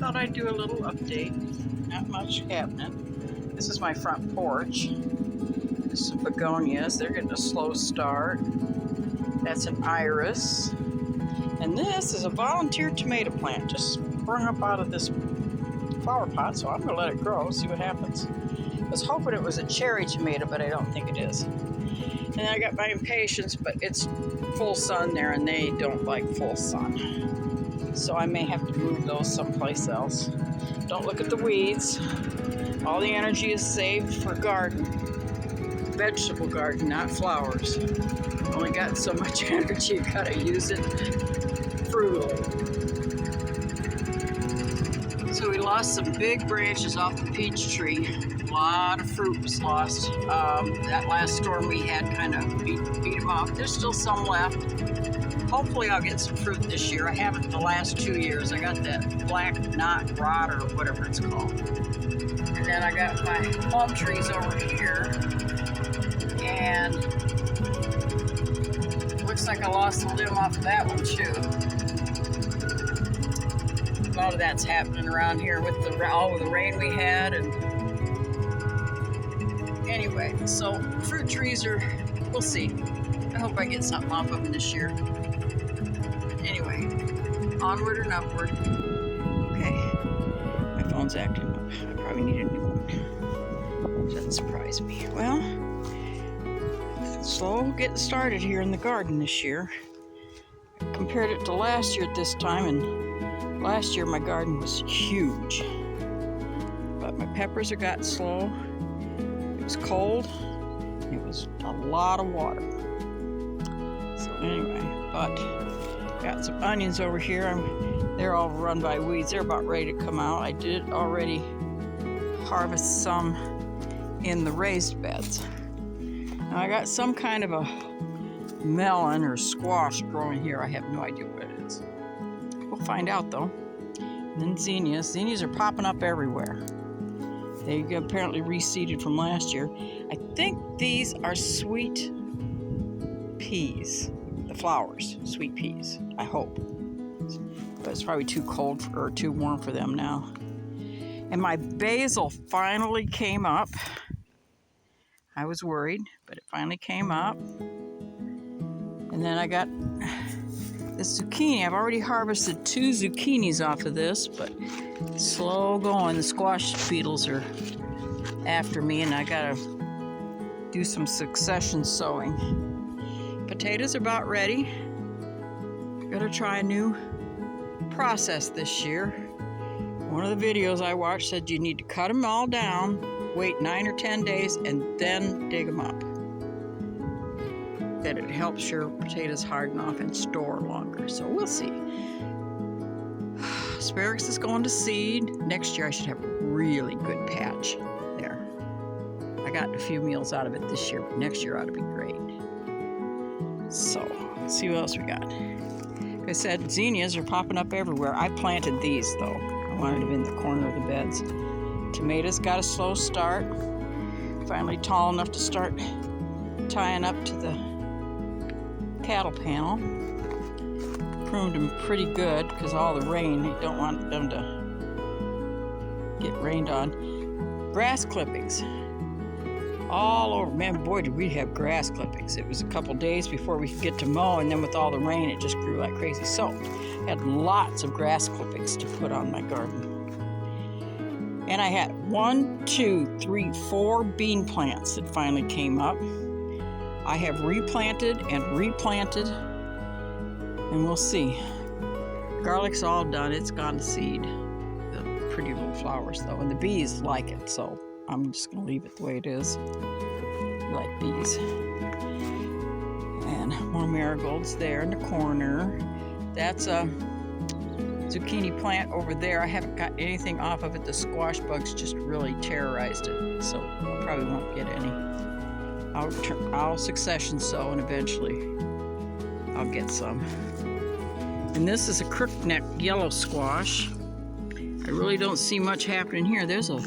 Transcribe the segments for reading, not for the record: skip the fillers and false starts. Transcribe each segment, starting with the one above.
thought I'd do a little update. Not much happening. This is my front porch. This is begonias. They're getting a slow start. That's an iris. And this is a volunteer tomato plant. Just sprung up out of this flower pot, so I'm going to let it grow, see what happens. I was hoping it was a cherry tomato, but I don't think it is. And then I got my impatiens, but it's full sun there, and they don't like full sun. So I may have to move those someplace else. Don't look at the weeds. All the energy is saved for garden. Vegetable garden, not flowers. Only got so much energy, you gotta use it frugally. So we lost some big branches off the peach tree. A lot of fruit was lost. That last storm we had kind of beat them off. There's still some left. Hopefully I'll get some fruit this year. I haven't the last 2 years. I got that black knot rot or whatever it's called. And then I got my plum trees over here. And looks like I lost a limb off of that one too. A lot of that's happening around here with all of the rain we had. And anyway, so fruit trees we'll see. I hope I get something off of them this year. Anyway, onward and upward. Okay, my phone's acting up. I probably need a new one. Doesn't surprise me. Well, slow getting started here in the garden this year. I compared it to last year at this time, and last year my garden was huge. But my peppers are gotten slow. It was cold. It was a lot of water. So anyway, but got some onions over here. They're all run by weeds. They're about ready to come out. I did already harvest some in the raised beds. Now I got some kind of a melon or squash growing here. I have no idea what it is. We'll find out though. And then zinnias. Zinnias are popping up everywhere. They apparently reseeded from last year. I think these are sweet peas. The flowers, sweet peas, I hope. But it's probably too cold or too warm for them now. And my basil finally came up. I was worried, but it finally came up. And then I got this zucchini. I've already harvested 2 zucchinis off of this, but slow going. The squash beetles are after me, and I gotta do some succession sowing. Potatoes are about ready. Gotta try a new process this year. One of the videos I watched said you need to cut them all down, wait 9 or 10 days, and then dig them up. That it helps your potatoes harden off and store longer. So we'll see. Asparagus is going to seed. Next year I should have a really good patch there. I got a few meals out of it this year, but next year ought to be great. So, let's see what else we got. Like I said, zinnias are popping up everywhere. I planted these though. I wanted them in the corner of the beds. Tomatoes got a slow start. Finally tall enough to start tying up to the cattle panel. Pruned them pretty good because all the rain, you don't want them to get rained on. Grass clippings. All over. Man, boy, did we have grass clippings. It was a couple days before we could get to mow, and then with all the rain, it just grew like crazy. So, I had lots of grass clippings to put on my garden. And I had 1, 2, 3, 4 bean plants that finally came up. I have replanted and replanted, and we'll see. Garlic's all done. It's gone to seed. The pretty little flowers, though, and the bees like it, so I'm just going to leave it the way it is. I like bees. And more marigolds there in the corner. That's a zucchini plant over there. I haven't got anything off of it. The squash bugs just really terrorized it, so I probably won't get any. I'll succession sow, and eventually I'll get some. And this is a crookneck yellow squash. I really don't see much happening here. There's a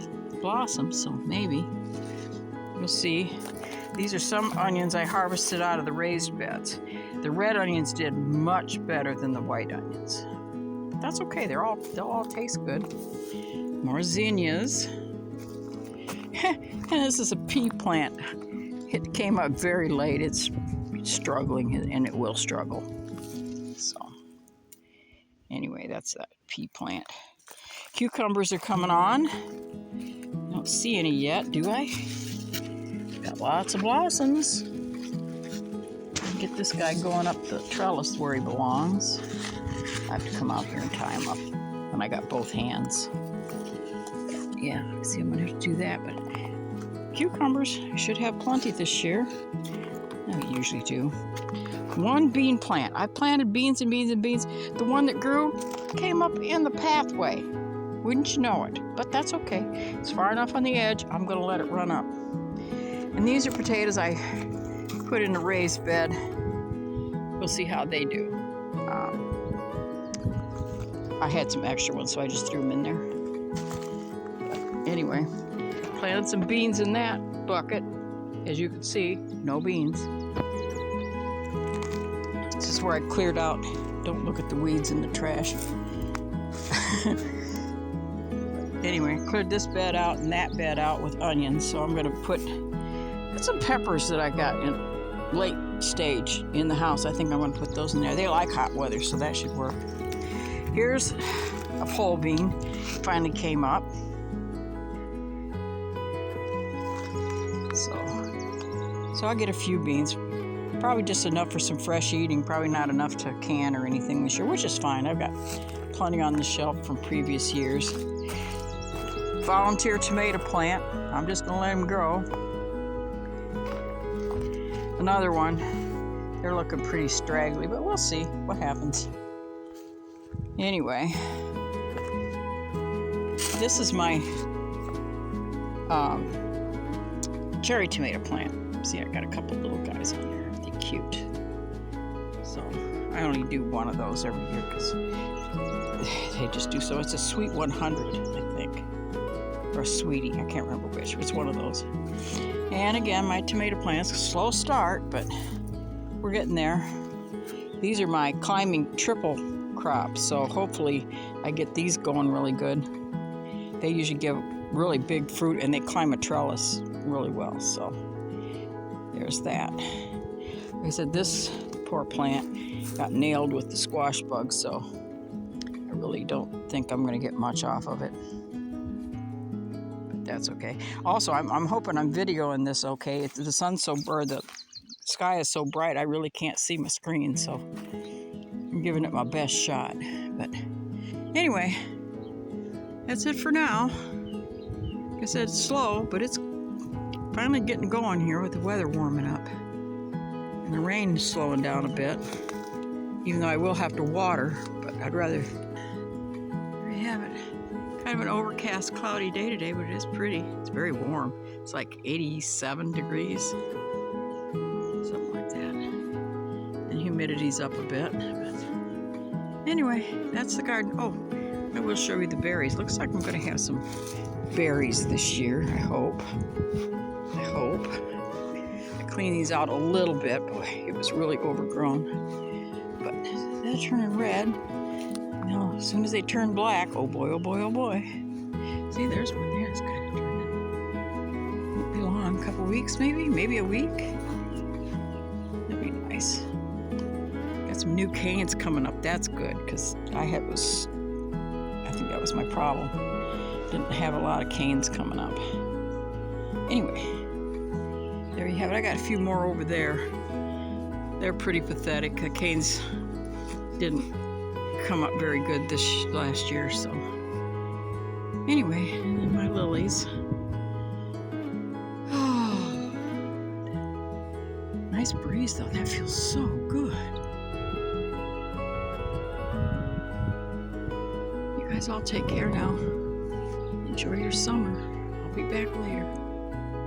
blossom, so maybe. We'll see. These are some onions I harvested out of the raised beds. The red onions did much better than the white onions. That's okay. They'll all taste good. More zinnias. And this is a pea plant. It came up very late. It's struggling, and it will struggle. So, anyway, that's that pea plant. Cucumbers are coming on. I don't see any yet, do I? Got lots of blossoms. Get this guy going up the trellis where he belongs. I have to come out here and tie him up when I got both hands. Yeah, see, I'm gonna have to do that, but cucumbers, I should have plenty this year. I usually do. One bean plant. I planted beans and beans and beans. The one that grew came up in the pathway. Wouldn't you know it? But that's okay. It's far enough on the edge. I'm gonna let it run up. And these are potatoes I put in a raised bed. We'll see how they do. I had some extra ones, so I just threw them in there. But anyway, planted some beans in that bucket. As you can see, no beans. This is where I cleared out. Don't look at the weeds in the trash. Anyway, cleared this bed out and that bed out with onions. So I'm gonna put some peppers that I got in late stage in the house. I think I'm gonna put those in there. They like hot weather, so that should work. Here's a pole bean, finally came up. So I'll get a few beans, probably just enough for some fresh eating, probably not enough to can or anything this year, which is fine. I've got plenty on the shelf from previous years. Volunteer tomato plant, I'm just gonna let them grow. Another one, they're looking pretty straggly, but we'll see what happens. Anyway, this is my cherry tomato plant. See, I got a couple little guys on there. They're cute. So I only do one of those every year because they just do so. It's a Sweet 100, I think, or a Sweetie. I can't remember which. It's one of those. And again, my tomato plants, slow start, but we're getting there. These are my climbing triple crops, so hopefully I get these going really good. They usually give really big fruit, and they climb a trellis really well, so there's that. Like I said, this poor plant got nailed with the squash bug, so I really don't think I'm going to get much off of it. But that's okay. Also, I'm hoping I'm videoing this okay. The sun's so, or the sky is so bright, I really can't see my screen, so I'm giving it my best shot. But anyway, that's it for now. Like I said, it's slow, but it's finally getting going here with the weather warming up. And the rain is slowing down a bit, even though I will have to water, but I'd rather. There you have it. Kind of an overcast, cloudy day today, but it is pretty. It's very warm. It's like 87 degrees, something like that. And humidity's up a bit. But anyway, that's the garden. Oh, I will show you the berries. Looks like I'm going to have some berries this year, I hope. I cleaned these out a little bit. Boy, it was really overgrown. But they're turning red. Now, as soon as they turn black, oh boy, oh boy, oh boy. See, there's one there. It's kind of turning. Won't be long. A couple weeks, maybe a week. That'd be nice. Got some new canes coming up. That's good, because I think that was my problem. Didn't have a lot of canes coming up. Anyway, there you have it. I got a few more over there. They're pretty pathetic. The canes didn't come up very good this last year, so anyway, and then my lilies. Oh, nice breeze though. That feels so good. You guys all take care now. Enjoy your summer. I'll be back later.